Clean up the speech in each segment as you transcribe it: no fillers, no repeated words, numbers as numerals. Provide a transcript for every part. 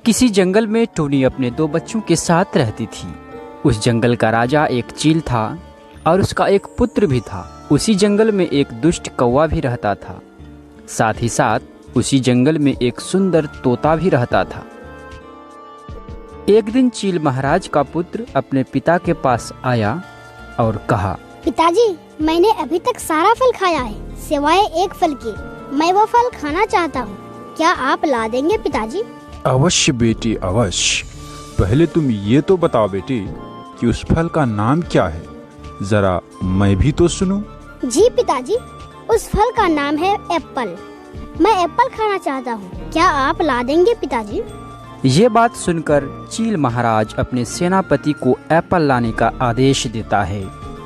किसी जंगल में टोनी अपने 2 बच्चों के साथ रहती थी। उस जंगल का राजा एक चील था और उसका एक पुत्र भी था। उसी जंगल में एक दुष्ट कौवा भी रहता था। साथ ही साथ उसी जंगल में एक सुंदर तोता भी रहता था। एक दिन चील महाराज का पुत्र अपने पिता के पास आया और कहा, पिताजी, मैंने अभी तक सारा फल खाया है सिवाय एक फल के। मैं वो फल खाना चाहता हूँ, क्या आप ला देंगे पिताजी? अवश्य बेटी, अवश्य। पहले तुम ये तो बताओ बेटी कि उस फल का नाम क्या है, जरा मैं भी तो सुनूं। जी पिताजी, उस फल का नाम है एप्पल। मैं एप्पल खाना चाहता हूँ, क्या आप ला देंगे पिताजी? ये बात सुनकर चील महाराज अपने सेनापति को एप्पल लाने का आदेश देता है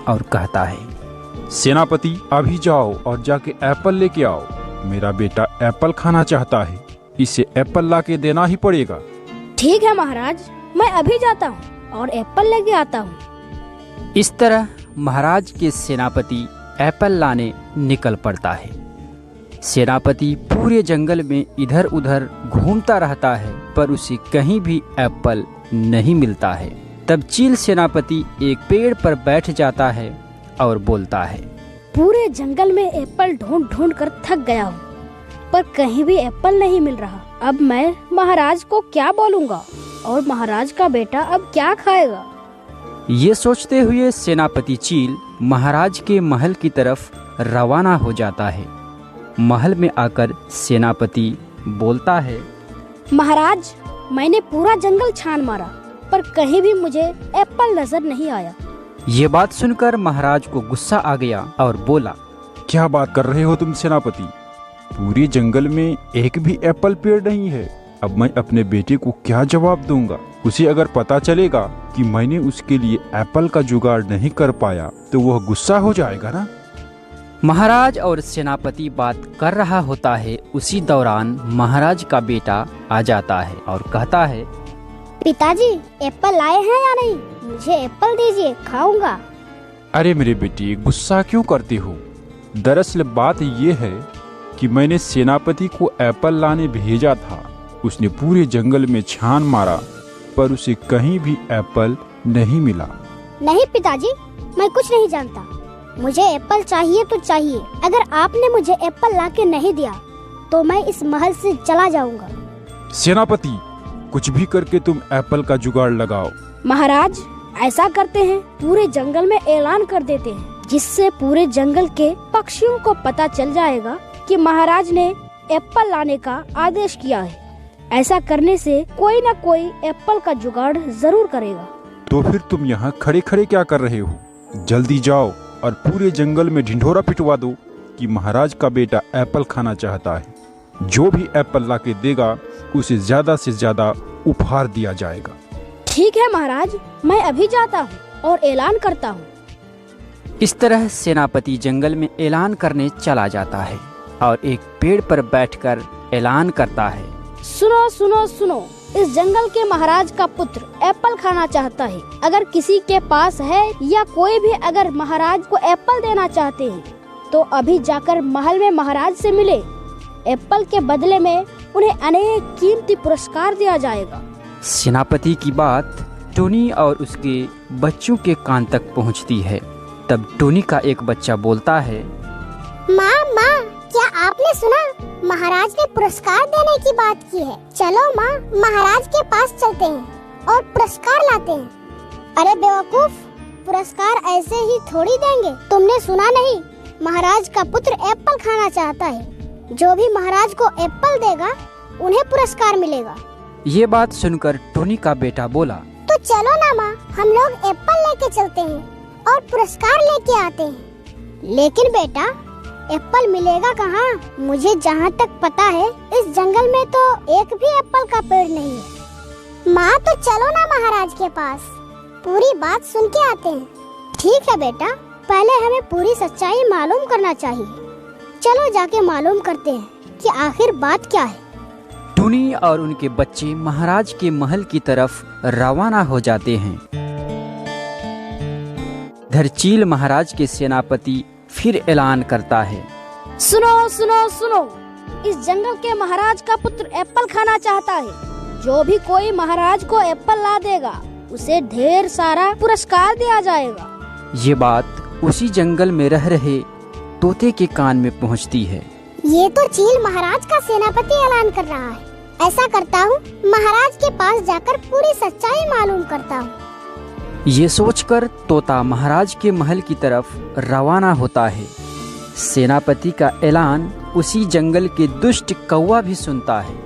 और कहता है, सेनापति, अभी जाओ और जाके एप्पल लेके आओ। मेरा बेटा एप्पल खाना चाहता है, इसे एप्पल ला के देना ही पड़ेगा। ठीक है महाराज, मैं अभी जाता हूँ और एप्पल लेके आता हूँ। इस तरह महाराज के सेनापति एप्पल लाने निकल पड़ता है। सेनापति पूरे जंगल में इधर उधर घूमता रहता है पर उसे कहीं भी एप्पल नहीं मिलता है। तब चील सेनापति एक पेड़ पर बैठ जाता है और बोलता है, पूरे जंगल में एप्पल ढूंढ ढूंढ कर थक गया हूँ पर कहीं भी एप्पल नहीं मिल रहा। अब मैं महाराज को क्या बोलूँगा और महाराज का बेटा अब क्या खाएगा? ये सोचते हुए सेनापति चील महाराज के महल की तरफ रवाना हो जाता है। महल में आकर सेनापति बोलता है, महाराज, मैंने पूरा जंगल छान मारा पर कहीं भी मुझे एप्पल नजर नहीं आया। ये बात सुनकर महाराज को गुस्सा आ गया और बोला, क्या बात कर रहे हो तुम सेनापति? पूरे जंगल में एक भी एप्पल पेड़ नहीं है। अब मैं अपने बेटे को क्या जवाब दूंगा? उसे अगर पता चलेगा कि मैंने उसके लिए एप्पल का जुगाड़ नहीं कर पाया तो वह गुस्सा हो जाएगा ना। महाराज और सेनापति बात कर रहा होता है। उसी दौरान महाराज का बेटा आ जाता है और कहता है, पिताजी, एप्पल लाए हैं या नहीं? मुझे एप्पल दीजिए, खाऊंगा। अरे मेरे बेटे, गुस्सा क्यों करते हो? दरअसल बात ये है कि मैंने सेनापति को एप्पल लाने भेजा था। उसने पूरे जंगल में छान मारा पर उसे कहीं भी एप्पल नहीं मिला। नहीं पिताजी, मैं कुछ नहीं जानता। मुझे एप्पल चाहिए तो चाहिए। अगर आपने मुझे एप्पल लाके नहीं दिया तो मैं इस महल से चला जाऊंगा। सेनापति, कुछ भी करके तुम एप्पल का जुगाड़ लगाओ। महाराज, ऐसा करते हैं, पूरे जंगल में ऐलान कर देते हैं जिससे पूरे जंगल के पक्षियों को पता चल जाएगा कि महाराज ने एप्पल लाने का आदेश किया है। ऐसा करने से कोई न कोई एप्पल का जुगाड़ जरूर करेगा। तो फिर तुम यहाँ खड़े खड़े क्या कर रहे हो? जल्दी जाओ और पूरे जंगल में ढिंढोरा पिटवा दो कि महाराज का बेटा एप्पल खाना चाहता है। जो भी एप्पल लाके देगा उसे ज्यादा से ज्यादा उपहार दिया जाएगा। ठीक है महाराज, मैं अभी जाता हूँ और ऐलान करता हूँ। इस तरह सेनापति जंगल में ऐलान करने चला जाता है और एक पेड़ पर बैठकर ऐलान करता है, सुनो सुनो सुनो, इस जंगल के महाराज का पुत्र एप्पल खाना चाहता है। अगर किसी के पास है या कोई भी अगर महाराज को एप्पल देना चाहते हैं तो अभी जाकर महल में महाराज से मिले। एप्पल के बदले में उन्हें अनेक कीमती पुरस्कार दिया जाएगा। सेनापति की बात टोनी और उसके बच्चों के कान तक पहुंचती है। तब टोनी का एक बच्चा बोलता है, माँ, क्या आपने सुना? महाराज ने पुरस्कार देने की बात की है। चलो माँ, महाराज के पास चलते हैं और पुरस्कार लाते हैं। अरे बेवकूफ, पुरस्कार ऐसे ही थोड़ी देंगे। तुमने सुना नहीं? महाराज का पुत्र एप्पल खाना चाहता है। जो भी महाराज को एप्पल देगा उन्हें पुरस्कार मिलेगा। ये बात सुनकर टोनी का बेटा बोला, तो चलो ना माँ, हम लोग एप्पल लेके चलते हैं और पुरस्कार लेके आते हैं। लेकिन बेटा, एप्पल मिलेगा कहाँ? मुझे जहाँ तक पता है इस जंगल में तो एक भी एप्पल का पेड़ नहीं है। माँ, तो चलो ना महाराज के पास, पूरी बात सुन के आते हैं। ठीक है बेटा, पहले हमें पूरी सच्चाई मालूम करना चाहिए। चलो जाके मालूम करते हैं कि आखिर बात क्या है। टोनी और उनके बच्चे महाराज के महल की तरफ रवाना हो जाते हैं। धरचील महाराज के सेनापति फिर ऐलान करता है, सुनो सुनो सुनो, इस जंगल के महाराज का पुत्र एप्पल खाना चाहता है। जो भी कोई महाराज को एप्पल ला देगा उसे ढेर सारा पुरस्कार दिया जाएगा। ये बात उसी जंगल में रह रहे तोते के कान में पहुंचती है। ये तो चील महाराज का सेनापति ऐलान कर रहा है। ऐसा करता हूँ, महाराज के पास जाकर पूरी सच्चाई मालूम करता हूँ। ये सोचकर तोता महाराज के महल की तरफ रवाना होता है। सेनापति का ऐलान उसी जंगल के दुष्ट कौवा भी सुनता है।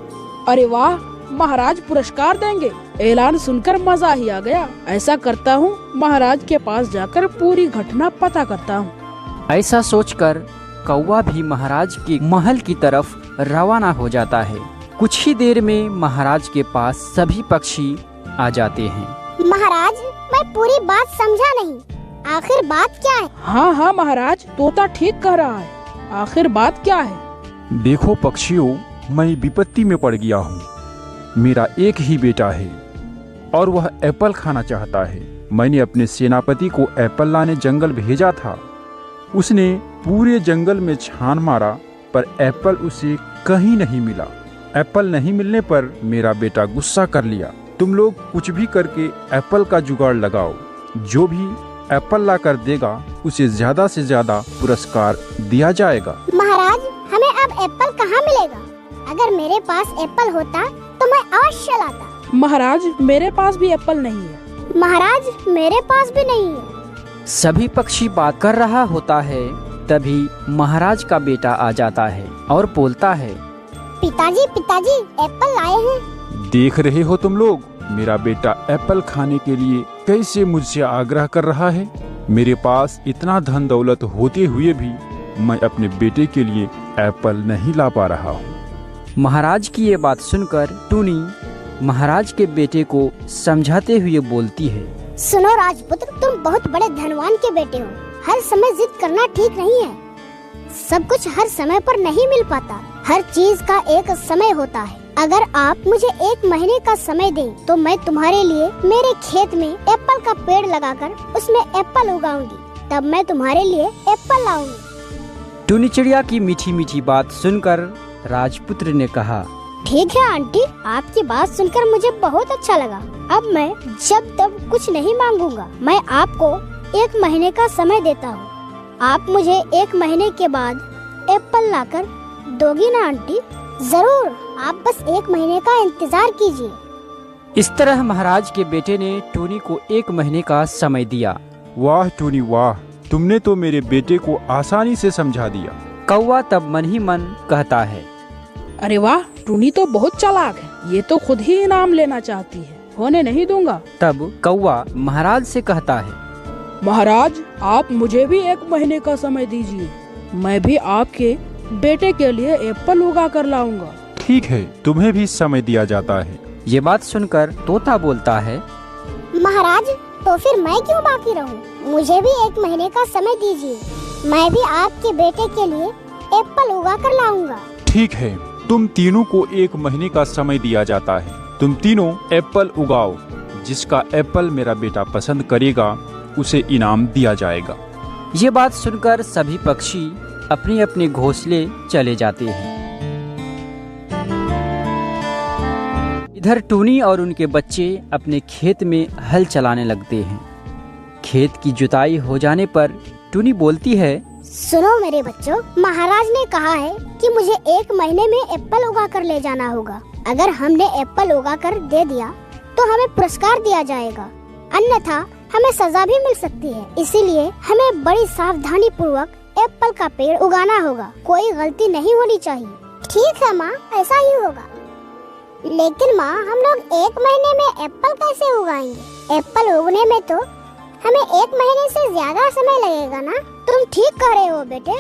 अरे वाह, महाराज पुरस्कार देंगे। ऐलान सुनकर मजा ही आ गया। ऐसा करता हूँ, महाराज के पास जाकर पूरी घटना पता करता हूँ। ऐसा सोचकर कौवा भी महाराज के महल की तरफ रवाना हो जाता है। कुछ ही देर में महाराज के पास सभी पक्षी आ जाते हैं। महाराज, मैं पूरी बात समझा नहीं। आखिर बात क्या है? हाँ हाँ महाराज, तोता ठीक कह रहा है। आखिर बात क्या है? देखो पक्षियों, मैं विपत्ति में पड़ गया हूँ। मेरा एक ही बेटा है और वह एप्पल खाना चाहता है। मैंने अपने सेनापति को एप्पल लाने जंगल भेजा था। उसने पूरे जंगल में छान मारा पर एप्पल उसे कहीं नहीं मिला। एप्पल नहीं मिलने पर मेरा बेटा गुस्सा कर लिया। तुम लोग कुछ भी करके एप्पल का जुगाड़ लगाओ। जो भी एप्पल ला कर देगा उसे ज्यादा से ज्यादा पुरस्कार दिया जाएगा। महाराज, हमें अब एप्पल कहाँ मिलेगा? अगर मेरे पास एप्पल होता तो मैं अवश्य लाता। महाराज, मेरे पास भी एप्पल नहीं है। महाराज, मेरे पास भी नहीं है। सभी पक्षी बात कर रहा होता है, तभी महाराज का बेटा आ जाता है और बोलता है, पिताजी पिताजी, एप्पल लाए हैं। देख रहे हो तुम लोग, मेरा बेटा एप्पल खाने के लिए कैसे मुझसे आग्रह कर रहा है। मेरे पास इतना धन दौलत होते हुए भी मैं अपने बेटे के लिए एप्पल नहीं ला पा रहा हूँ। महाराज की ये बात सुनकर टूनी महाराज के बेटे को समझाते हुए बोलती है, सुनो राजपुत्र, तुम बहुत बड़े धनवान के बेटे हो। हर समय जिद करना ठीक नहीं है। सब कुछ हर समय पर नहीं मिल पाता। हर चीज का एक समय होता है। अगर आप मुझे 1 महीने का समय दें तो मैं तुम्हारे लिए मेरे खेत में एप्पल का पेड़ लगाकर उसमें एप्पल उगाऊंगी। तब मैं तुम्हारे लिए एप्पल लाऊंगी। टूनी चिड़िया की मीठी मीठी बात सुनकर राजपुत्र ने कहा, ठीक है आंटी, आपकी बात सुनकर मुझे बहुत अच्छा लगा। अब मैं जब तब कुछ नहीं मांगूंगा। मैं आपको 1 महीने का समय देता हूँ। आप मुझे 1 महीने के बाद एप्पल लाकर दोगी ना आंटी? जरूर, आप बस 1 महीने का इंतजार कीजिए। इस तरह महाराज के बेटे ने टूनी को 1 महीने का समय दिया। वाह टूनी वाह, तुमने तो मेरे बेटे को आसानी से समझा दिया। कौवा तब मन ही मन कहता है, अरे वाह, टूनी तो बहुत चालाक है। ये तो खुद ही इनाम लेना चाहती है। होने नहीं दूंगा। तब कौवा महाराज से कहता है, महाराज, आप मुझे भी 1 महीने का समय दीजिए। मैं भी आपके बेटे के लिए एप्पल उगा कर लाऊंगा। ठीक है, तुम्हें भी समय दिया जाता है। ये बात सुनकर तोता बोलता है, महाराज, तो फिर मैं क्यों बाकी रहूं? मुझे भी 1 महीने का समय दीजिए। मैं भी आपके बेटे के लिए एप्पल उगा कर लाऊंगा। ठीक है, तुम तीनों को 1 महीने का समय दिया जाता है। तुम तीनों एप्पल उगाओ। जिसका एप्पल मेरा बेटा पसंद करेगा उसे इनाम दिया जाएगा। ये बात सुनकर सभी पक्षी अपने अपने घोंसले चले जाते हैं। इधर टूनी और उनके बच्चे अपने खेत में हल चलाने लगते हैं। खेत की जुताई हो जाने पर टूनी बोलती है, सुनो मेरे बच्चों, महाराज ने कहा है कि मुझे 1 महीने में एप्पल उगा कर ले जाना होगा। अगर हमने एप्पल उगा कर दे दिया तो हमें पुरस्कार दिया जाएगा, अन्यथा हमें सजा भी मिल सकती है। इसीलिए हमें बड़ी सावधानी पूर्वक एप्पल का पेड़ उगाना होगा। कोई गलती नहीं होनी चाहिए। ठीक है माँ, ऐसा ही होगा। लेकिन माँ, हम लोग 1 महीने में एप्पल कैसे उगाएंगे? एप्पल उगने में तो हमें 1 महीने से ज्यादा समय लगेगा ना? तुम ठीक कह रहे हो बेटे।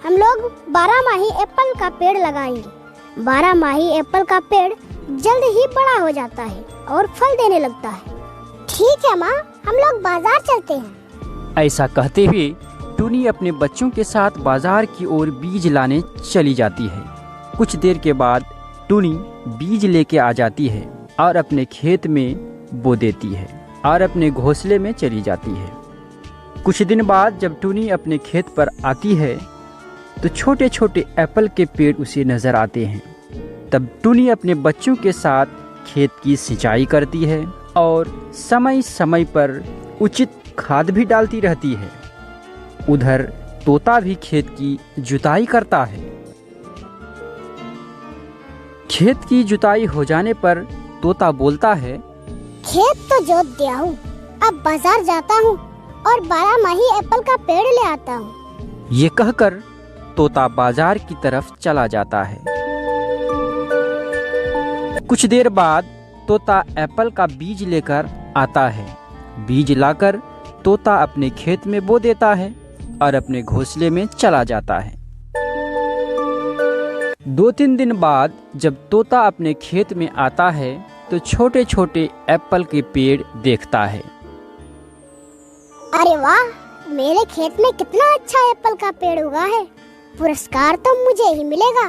हम लोग 12 माही एप्पल का पेड़ लगाएंगे। 12 माही एप्पल का पेड़ जल्द ही बड़ा हो जाता है और फल देने लगता है। ठीक है माँ, हम लोग बाजार चलते हैं। ऐसा कहते हुए टूनी अपने बच्चों के साथ बाजार की ओर बीज लाने चली जाती है। कुछ देर के बाद टूनी बीज लेके आ जाती है और अपने खेत में बो देती है और अपने घोंसले में चली जाती है। कुछ दिन बाद जब टूनी अपने खेत पर आती है तो छोटे छोटे एप्पल के पेड़ उसे नजर आते हैं। तब टूनी अपने बच्चों के साथ खेत की सिंचाई करती है और समय समय पर उचित खाद भी डालती रहती है। उधर तोता भी खेत की जुताई करता है। खेत की जुताई हो जाने पर तोता बोलता है, खेत तो जोत दिया हूँ, अब बाजार जाता हूँ और 12 माही एप्पल का पेड़ ले आता हूँ। ये कहकर तोता बाजार की तरफ चला जाता है। कुछ देर बाद तोता एप्पल का बीज लेकर आता है। बीज लाकर तोता अपने खेत में बो देता है और अपने घोंसले में चला जाता है। 2-3 दिन बाद जब तोता अपने खेत में आता है तो छोटे छोटे एप्पल के पेड़ देखता है। अरे वाह, मेरे खेत में कितना अच्छा एप्पल का पेड़ उगा है। पुरस्कार तो मुझे ही मिलेगा।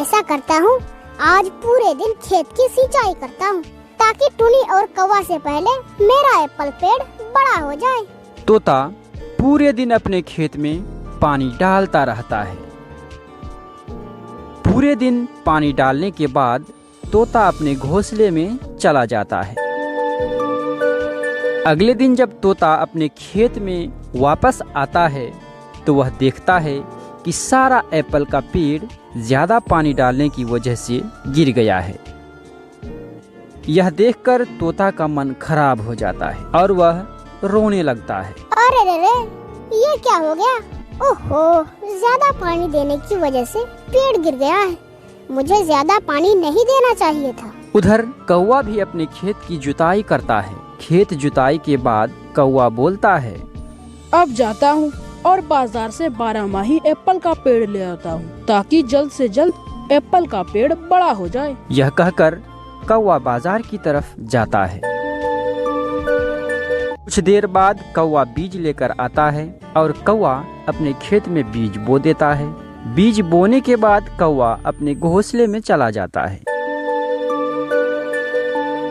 ऐसा करता हूँ, आज पूरे दिन खेत की सिंचाई करता हूँ ताकि टुनी और कौवा से पहले मेरा एप्पल पेड़ बड़ा हो जाए। तोता पूरे दिन अपने खेत में पानी डालता रहता है। पूरे दिन पानी डालने के बाद तोता अपने घोंसले में चला जाता है। अगले दिन जब तोता अपने खेत में वापस आता है तो वह देखता है कि सारा एप्पल का पेड़ ज्यादा पानी डालने की वजह से गिर गया है। यह देखकर तोता का मन खराब हो जाता है और वह रोने लगता है। अरे रे रे, ये क्या हो गया? ओहो, ज्यादा पानी देने की वजह से पेड़ गिर गया है। मुझे ज्यादा पानी नहीं देना चाहिए था। उधर कौवा भी अपने खेत की जुताई करता है। खेत जुताई के बाद कौवा बोलता है, अब जाता हूँ और बाजार से 12 माही एप्पल का पेड़ ले आता हूँ ताकि जल्द से जल्द एप्पल का पेड़ बड़ा हो जाए। यह कहकर कौवा बाजार की तरफ जाता है। कुछ देर बाद कौवा बीज लेकर आता है और कौवा अपने खेत में बीज बो देता है। बीज बोने के बाद कौवा अपने घोंसले में चला जाता है।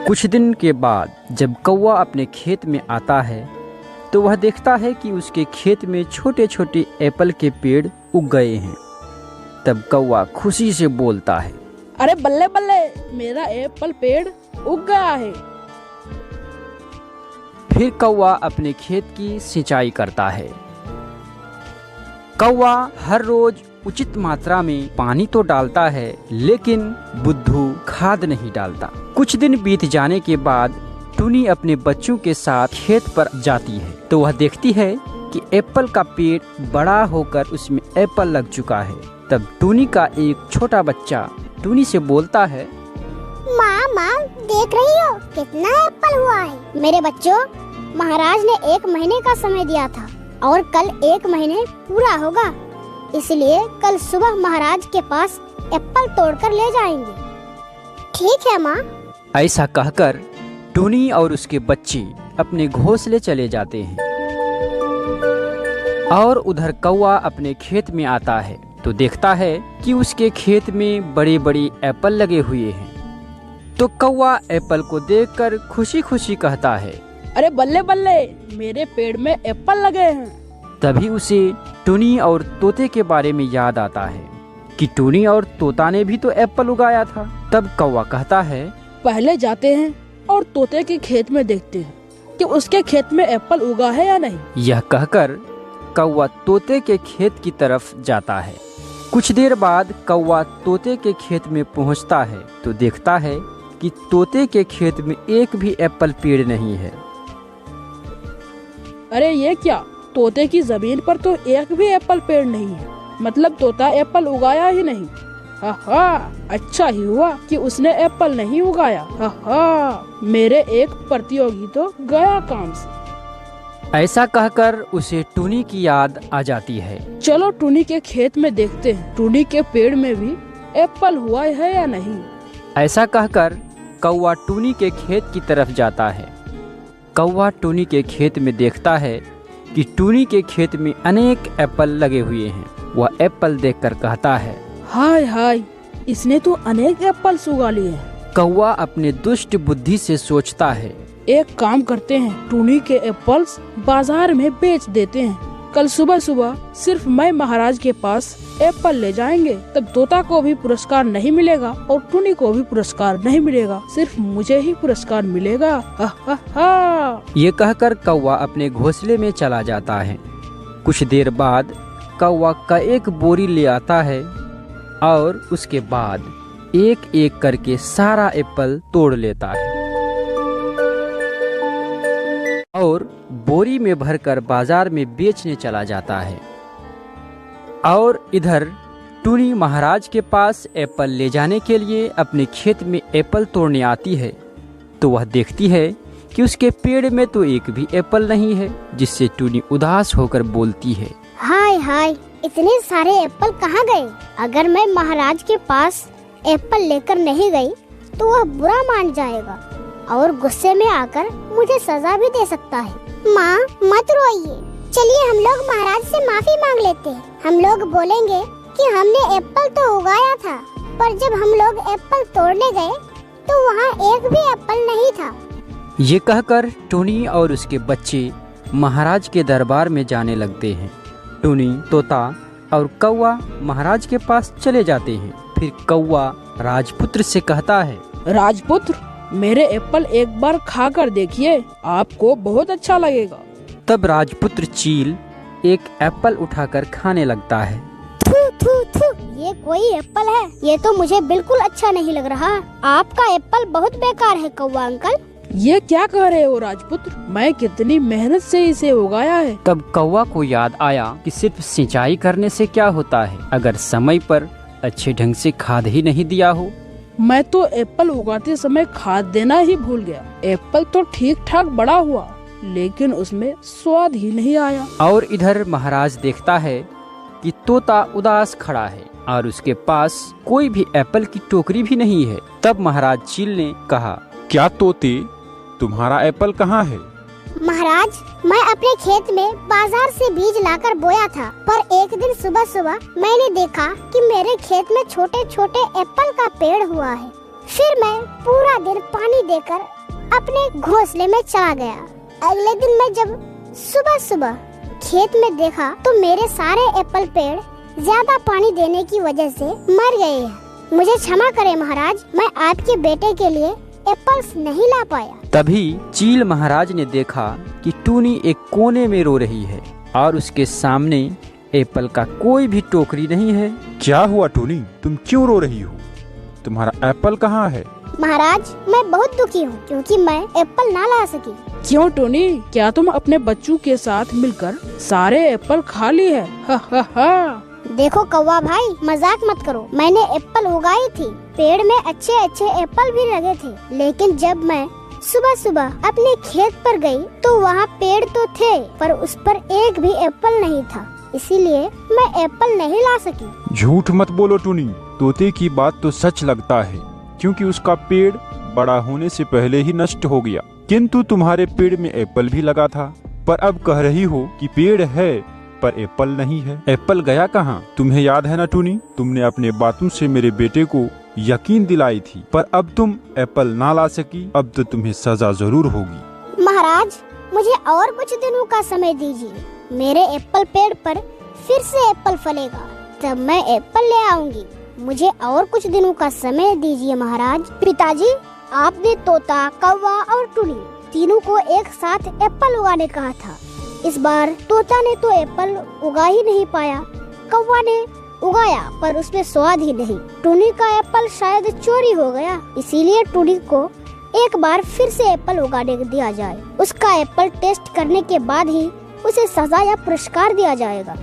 कुछ दिन के बाद जब कौवा अपने खेत में आता है तो वह देखता है कि उसके खेत में छोटे छोटे एप्पल के पेड़ उग गए हैं। तब कौवा खुशी से बोलता है, अरे बल्ले बल्ले, मेरा एप्पल पेड़ उग गया है। फिर कौवा अपने खेत की सिंचाई करता है। कौवा हर रोज उचित मात्रा में पानी तो डालता है लेकिन बुद्धू खाद नहीं डालता। कुछ दिन बीत जाने के बाद टुनी अपने बच्चों के साथ खेत पर जाती है तो वह देखती है कि एप्पल का पेड़ बड़ा होकर उसमें एप्पल लग चुका है। तब टुनी का एक छोटा बच्चा टुनी से बोलता है, माँ, देख रही हो कितना एप्पल हुआ है। मेरे बच्चों, महाराज ने 1 महीने का समय दिया था और कल 1 महीने पूरा होगा, इसलिए कल सुबह महाराज के पास एप्पल तोड़कर ले जाएंगे। ठीक है माँ। ऐसा कहकर टुनी और उसके बच्चे अपने घोंसले चले जाते हैं। और उधर कौवा अपने खेत में आता है तो देखता है कि उसके खेत में बड़े बड़े एप्पल लगे हुए हैं। तो कौवा एप्पल को देखकर खुशी खुशी कहता है, अरे बल्ले बल्ले, मेरे पेड़ में एप्पल लगे हैं। तभी उसे टुनी और तोते के बारे में याद आता है कि टुनी और तोता ने भी तो एप्पल उगाया था। तब कौवा कहता है, पहले जाते हैं और तोते के खेत में देखते हैं कि उसके खेत में एप्पल उगा है या नहीं। यह कहकर कौवा तोते के खेत की तरफ जाता है। कुछ देर बाद कौवा तोते के खेत में पहुंचता है तो देखता है कि तोते के खेत में एक भी एप्पल पेड़ नहीं है। अरे ये क्या, तोते की जमीन पर तो एक भी एप्पल पेड़ नहीं है, मतलब तोता एप्पल उगाया ही नहीं। हा, अच्छा ही हुआ कि उसने एप्पल नहीं उगाया। हा, मेरे एक प्रतियोगी तो गया काम से। ऐसा कहकर उसे टुनी की याद आ जाती है। चलो टुनी के खेत में देखते हैं, टुनी के पेड़ में भी एप्पल हुआ है या नहीं। ऐसा कहकर कौवा टुनी के खेत की तरफ जाता है। कौवा टुनी के खेत में देखता है कि टुनी के खेत में अनेक एप्पल लगे हुए हैं। वह एप्पल देखकर कहता है, हाय हाय, इसने तो अनेक एप्पल उगा लिए हैं। कौवा अपने दुष्ट बुद्धि से सोचता है, एक काम करते हैं, टुनी के एप्पल्स बाजार में बेच देते हैं कल सुबह सुबह सिर्फ मैं महाराज के पास एप्पल ले जाएंगे, तब तोता को भी पुरस्कार नहीं मिलेगा और टुनी को भी पुरस्कार नहीं मिलेगा, सिर्फ मुझे ही पुरस्कार मिलेगा। हा हा हा। ये कहकर कौवा अपने घोंसले में चला जाता है। कुछ देर बाद कौवा का एक बोरी ले आता है और उसके बाद एक एक करके सारा एप्पल तोड़ लेता है और बोरी में भरकर बाजार में बेचने चला जाता है। और इधर टुनी महाराज के पास एप्पल ले जाने के लिए अपने खेत में एप्पल तोड़ने आती है, तो वह देखती है कि उसके पेड़ में तो एक भी एप्पल नहीं है, जिससे टुनी उदास होकर बोलती है, हाय हाय, इतने सारे एप्पल कहाँ गए? अगर मैं महाराज के पास एप्पल लेकर नहीं गई तो वह बुरा मान जाएगा और गुस्से में आकर मुझे सजा भी दे सकता है। माँ मत रोइए, चलिए हम लोग महाराज से माफी मांग लेते हैं। हम लोग बोलेंगे कि हमने एप्पल तो उगाया था, पर जब हम लोग एप्पल तोड़ने गए तो वहाँ एक भी एप्पल नहीं था। ये कहकर टुनी और उसके बच्चे महाराज के दरबार में जाने लगते हैं। टुनी, तोता और कौवा महाराज के पास चले जाते हैं। फिर कौवा राजपुत्र से कहता है, राजपुत्र, मेरे एप्पल एक बार खा कर देखिए, आपको बहुत अच्छा लगेगा। तब राजपुत्र चील एक एप्पल उठाकर खाने लगता है। थू थू थू, ये कोई एप्पल है? ये तो मुझे बिल्कुल अच्छा नहीं लग रहा। आपका एप्पल बहुत बेकार है कौवा अंकल। ये क्या कह रहे हो राजपुत्र, मैं कितनी मेहनत से इसे उगाया है। तब कौवा को याद आया कि सिर्फ सिंचाई करने से क्या होता है अगर समय पर अच्छे ढंग से खाद ही नहीं दिया हो। मैं तो एप्पल उगाते समय खाद देना ही भूल गया। एप्पल तो ठीक ठाक बड़ा हुआ, लेकिन उसमें स्वाद ही नहीं आया। और इधर महाराज देखता है कि तोता उदास खड़ा है और उसके पास कोई भी एप्पल की टोकरी भी नहीं है। तब महाराज चील ने कहा, क्या तोते, तुम्हारा एप्पल कहाँ है? महाराज, मैं अपने खेत में बाजार से बीज लाकर बोया था, पर एक दिन सुबह सुबह मैंने देखा कि मेरे खेत में छोटे छोटे एप्पल का पेड़ हुआ है। फिर मैं पूरा दिन पानी देकर अपने घोंसले में चला गया। अगले दिन मैं जब सुबह सुबह खेत में देखा तो मेरे सारे एप्पल पेड़ ज्यादा पानी देने की वजह से मर गए हैं। मुझे क्षमा करें महाराज, मैं आपके बेटे के लिए एप्पल्स नहीं ला पाया। तभी चील महाराज ने देखा कि टूनी एक कोने में रो रही है और उसके सामने एप्पल का कोई भी टोकरी नहीं है। क्या हुआ टूनी, तुम क्यों रो रही हो? तुम्हारा एप्पल कहाँ है? महाराज, मैं बहुत दुखी हूँ क्योंकि मैं एप्पल ना ला सकी। क्यों टोनी, क्या तुम अपने बच्चों के साथ मिलकर सारे एप्पल खा ली है? हा हा हा। देखो कौवा भाई, मजाक मत करो। मैंने एप्पल उगाई थी, पेड़ में अच्छे अच्छे एप्पल भी लगे थे, लेकिन जब मैं सुबह सुबह अपने खेत पर गई तो वहाँ पेड़ तो थे पर उस पर एक भी एप्पल नहीं था, इसीलिए मैं एप्पल नहीं ला सकी। झूठ मत बोलो टूनी, तोते की बात तो सच लगता है क्योंकि उसका पेड़ बड़ा होने से पहले ही नष्ट हो गया, किंतु तुम्हारे पेड़ में एप्पल भी लगा था। पर अब कह रही हो कि पेड़ है पर एप्पल नहीं है। एप्पल गया कहाँ? तुम्हें याद है ना टूनी, तुमने अपने बातों से मेरे बेटे को यकीन दिलाई थी, पर अब तुम एप्पल ना ला सकी, अब तो तुम्हें सजा जरूर होगी। महाराज, मुझे और कुछ दिनों का समय दीजिए, मेरे एप्पल पेड़ पर फिर से एप्पल फलेगा, तब मैं एप्पल ले आऊंगी। मुझे और कुछ दिनों का समय दीजिए महाराज। पिताजी, आपने तोता, कौवा और टुनी तीनों को एक साथ एप्पल उगाने कहा था। इस बार तोता ने तो एप्पल उगा ही नहीं पाया, कौवा ने उगाया पर उसमें स्वाद ही नहीं। टुनी का एप्पल शायद चोरी हो गया, इसीलिए टुनी को एक बार फिर से एप्पल उगाने दिया जाए। उसका एप्पल टेस्ट करने के बाद ही उसे सजा या पुरस्कार दिया जाएगा।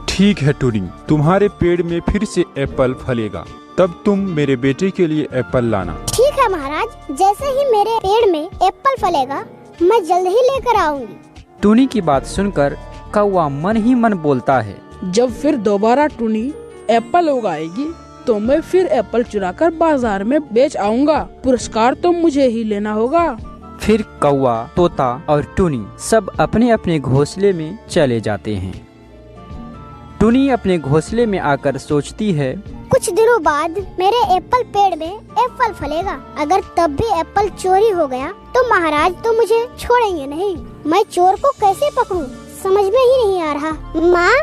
ठीक है टूनी, तुम्हारे पेड़ में फिर से एप्पल फलेगा, तब तुम मेरे बेटे के लिए एप्पल लाना। ठीक है महाराज, जैसे ही मेरे पेड़ में एप्पल फलेगा मैं जल्द ही लेकर आऊंगी। टूनी की बात सुनकर कौवा मन ही मन बोलता है, जब फिर दोबारा टुनी एप्पल उगाएगी तो मैं फिर एप्पल चुराकर बाजार में बेच आऊंगा, पुरस्कार तो मुझे ही लेना होगा। फिर कौवा, तोता और टुनी सब अपने अपने घोंसले में चले जाते हैं। टुनी अपने घोंसले में आकर सोचती है, कुछ दिनों बाद मेरे एप्पल पेड़ में एप्पल फलेगा। अगर तब भी एप्पल चोरी हो गया तो महाराज तो मुझे छोड़ेंगे नहीं। मैं चोर को कैसे पकड़ूं? समझ में ही नहीं आ रहा। माँ,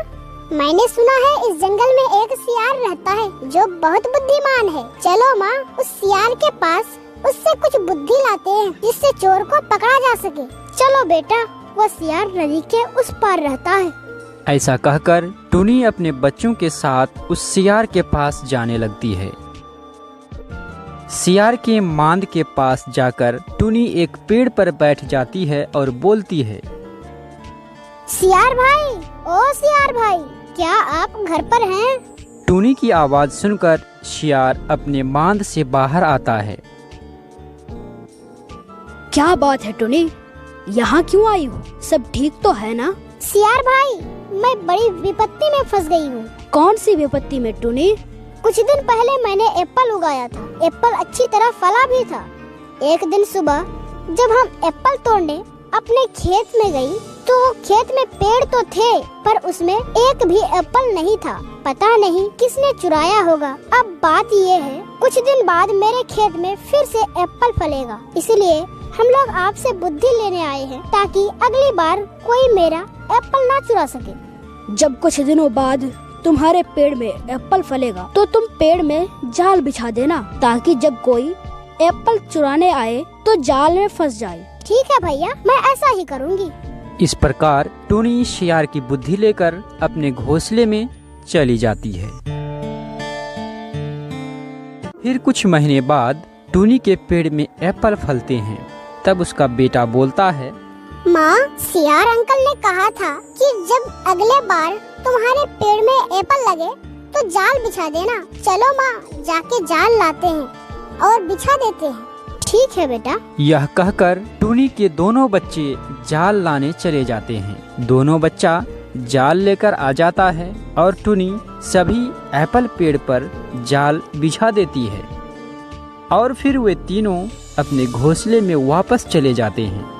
मैंने सुना है इस जंगल में एक सियार रहता है जो बहुत बुद्धिमान है। चलो माँ, उस सियार के पास उससे कुछ बुद्धि लाते हैं जिससे चोर को पकड़ा जा सके। चलो बेटा, वो सियार नदी के उस पार रहता है। ऐसा कहकर टुनी अपने बच्चों के साथ उस सियार के पास जाने लगती है। सियार के मांद के पास जाकर टुनी एक पेड़ पर बैठ जाती है और बोलती है, सियार भाई, ओ सियार भाई, क्या आप घर पर हैं? टुनी की आवाज सुनकर सियार अपने मांद से बाहर आता है। क्या बात है टुनी, यहाँ क्यों आई हो? सब ठीक तो है ना? सियार भाई, मैं बड़ी विपत्ति में फंस गई हूँ। कौन सी विपत्ति में टुनी? कुछ दिन पहले मैंने एप्पल उगाया था। एप्पल अच्छी तरह फला भी था। एक दिन सुबह जब हम एप्पल तोड़ने अपने खेत में गई तो खेत में पेड़ तो थे पर उसमें एक भी एप्पल नहीं था। पता नहीं किसने चुराया होगा। अब बात ये है, कुछ दिन बाद मेरे खेत में फिर से एप्पल फलेगा, इसलिए हम लोग आपसे बुद्धि लेने आए हैं ताकि अगली बार कोई मेरा एप्पल ना चुरा सके। जब कुछ दिनों बाद तुम्हारे पेड़ में एप्पल फलेगा तो तुम पेड़ में जाल बिछा देना ताकि जब कोई एप्पल चुराने आए तो जाल में फंस जाए। ठीक है भैया, मैं ऐसा ही करूँगी। इस प्रकार टुनी सियार की बुद्धि लेकर अपने घोंसले में चली जाती है। फिर कुछ महीने बाद टुनी के पेड़ में एप्पल फलते हैं। तब उसका बेटा बोलता है, माँ, सियार अंकल ने कहा था कि जब अगले बार तुम्हारे पेड़ में एप्पल लगे तो जाल बिछा देना। चलो माँ, जाके जाल लाते हैं और बिछा देते हैं। ठीक है बेटा। यह कहकर टुनी के दोनों बच्चे जाल लाने चले जाते हैं। दोनों बच्चा जाल लेकर आ जाता है और टुनी सभी एप्पल पेड़ पर जाल बिछा देती है और फिर वे तीनों अपने घोंसले में वापस चले जाते हैं।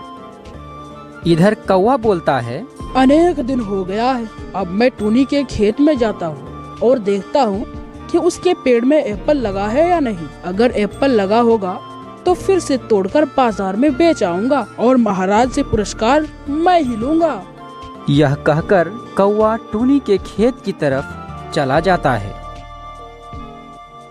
इधर कौवा बोलता है, अनेक दिन हो गया है, अब मैं टुनी के खेत में जाता हूँ और देखता हूँ कि उसके पेड़ में एप्पल लगा है या नहीं। अगर एप्पल लगा होगा तो फिर से तोड़कर बाजार में बेच आऊंगा और महाराज से पुरस्कार मैं ही लूंगा। यह कहकर कौवा टुनी के खेत की तरफ चला जाता है।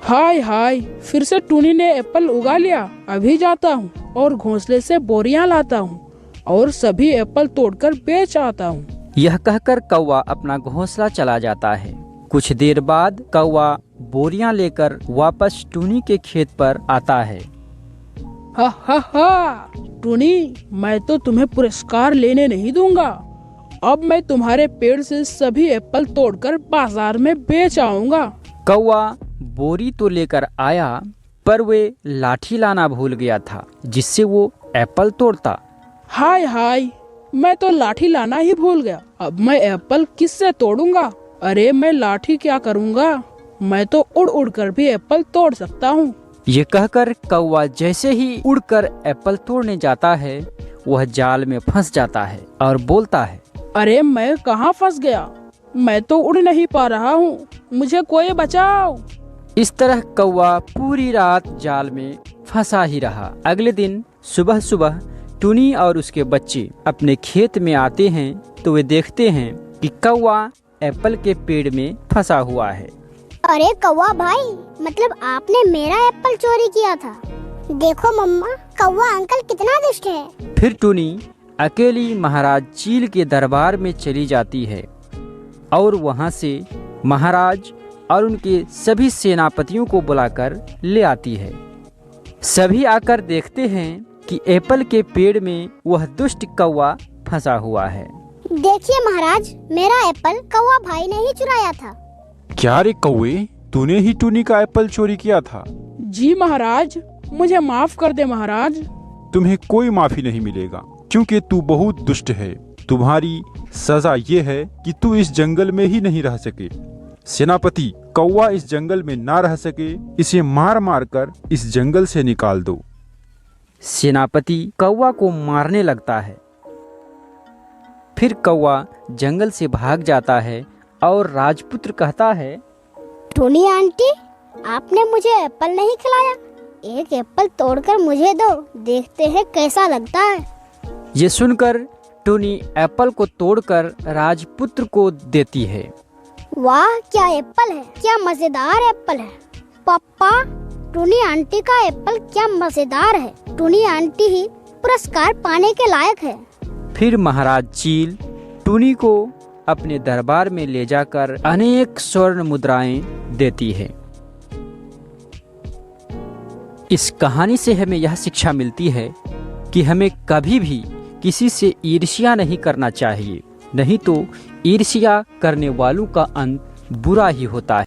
हाय हाय, फिर से टुनी ने एप्पल उगा लिया। अभी जाता हूँ और घोंसले से बोरियां लाता हूँ और सभी एप्पल तोड़कर बेच आता हूँ। यह कहकर कौवा अपना घोंसला चला जाता है। कुछ देर बाद कौवा बोरियां लेकर वापस टुनी के खेत पर आता है। हा हा हा, टुनी, मैं तो तुम्हें पुरस्कार लेने नहीं दूंगा। अब मैं तुम्हारे पेड़ से सभी एप्पल तोड़कर बाजार में बेच आऊंगा। कौवा बोरी तो लेकर आया पर वे लाठी लाना भूल गया था जिससे वो एप्पल तोड़ता। हाय हाय, मैं तो लाठी लाना ही भूल गया। अब मैं एप्पल किससे तोड़ूंगा? अरे मैं लाठी क्या करूंगा, मैं तो उड़ उड़ कर भी एप्पल तोड़ सकता हूँ। ये कहकर कौवा जैसे ही उड़कर एप्पल तोड़ने जाता है वह जाल में फंस जाता है और बोलता है, अरे मैं कहाँ फंस गया, मैं तो उड़ नहीं पा रहा हूँ, मुझे कोई बचाओ। इस तरह कौवा पूरी रात जाल में फंसा ही रहा। अगले दिन सुबह सुबह टुनी और उसके बच्चे अपने खेत में आते हैं तो वे देखते हैं कि कौवा एप्पल के पेड़ में फंसा हुआ है। अरे कौवा भाई, मतलब आपने मेरा एप्पल चोरी किया था। देखो मम्मा, कौवा अंकल कितना दुष्ट है। फिर टुनी अकेली महाराज चील के दरबार में चली जाती है और वहाँ से महाराज और उनके सभी सेनापतियों को बुलाकर ले आती है। सभी आकर देखते हैं कि एप्पल के पेड़ में वह दुष्ट कौवा फंसा हुआ है। देखिए महाराज, मेरा एप्पल कौवा भाई ने ही चुराया था। क्या रे कौवे, तूने ही टुनी का एप्पल चोरी किया था? जी महाराज, मुझे माफ कर दे महाराज। तुम्हें कोई माफी नहीं मिलेगा क्योंकि तू बहुत दुष्ट है। तुम्हारी सजा ये है कि तू इस जंगल में ही नहीं रह सके। सेनापति, कौवा इस जंगल में ना रह सके, इसे मार मार कर इस जंगल से निकाल दो। सेनापति कौवा को मारने लगता है। फिर कौवा जंगल से भाग जाता है और राजपुत्र कहता है, टुनी आंटी, आपने मुझे एप्पल नहीं खिलाया। एक एप्पल तोड़कर मुझे दो, देखते हैं कैसा लगता है। ये सुनकर टूनी एप्पल को तोड़कर राजपुत्र को देती है। वाह, क्या एप्पल है, क्या मजेदार एप्पल है। पापा, टूनी आंटी का एप्पल क्या मजेदार है। टूनी आंटी ही पुरस्कार पाने के लायक है। फिर महाराज चील टूनी को अपने दरबार में ले जाकर अनेक स्वर्ण मुद्राएं देती है। इस कहानी से हमें यह शिक्षा मिलती है कि हमें कभी भी किसी से ईर्ष्या नहीं करना चाहिए, नहीं तो ईर्ष्या करने वालों का अंत बुरा ही होता है।